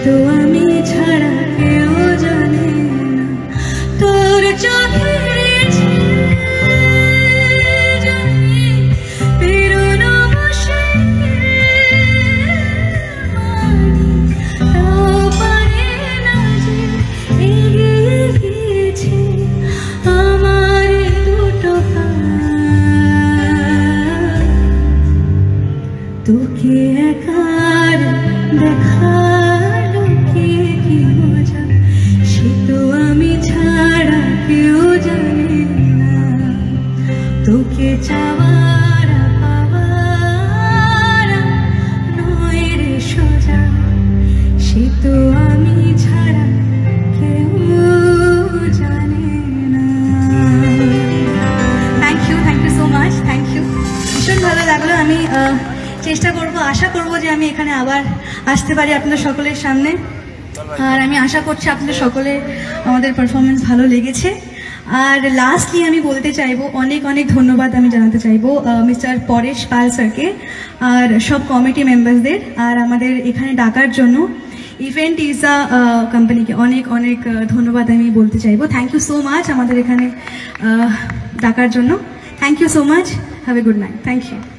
তো আমি ছাড়া কেউ জানে না তোর চোখের পেরোনো বসে তাও পারে না যে এগিয়ে গিয়েছে আমার দুটো পা তোকে একার দেখালো কি মজা সে তো আমি ছাড়া কেউ জানে না তোকে চাওয়ার পাওয়ার নয় রে সোজা সে তো আমি ছাড়া কেউ জানে না। Thank you so much, thank you. ভীষণ ভালো লাগলো। আমি চেষ্টা করব, আশা করব যে আমি এখানে আবার আসতে পারি আপনাদের সকলের সামনে। আর আমি আশা করছি আপনাদের সকলে আমাদের পারফরমেন্স ভালো লেগেছে। আর লাস্টলি আমি বলতে চাইবো অনেক অনেক ধন্যবাদ আমি জানাতে চাইবো মিস্টার পরেশ পাল স্যারকে আর সব কমিটি মেম্বারসদের আর আমাদের এখানে ডাকার জন্য ইভেন্ট ইজা কোম্পানিকে অনেক অনেক ধন্যবাদ আমি বলতে চাইবো। থ্যাংক ইউ সো মাচ আমাদের এখানে ডাকার জন্য। Thank you so much. Have a good night. Thank you.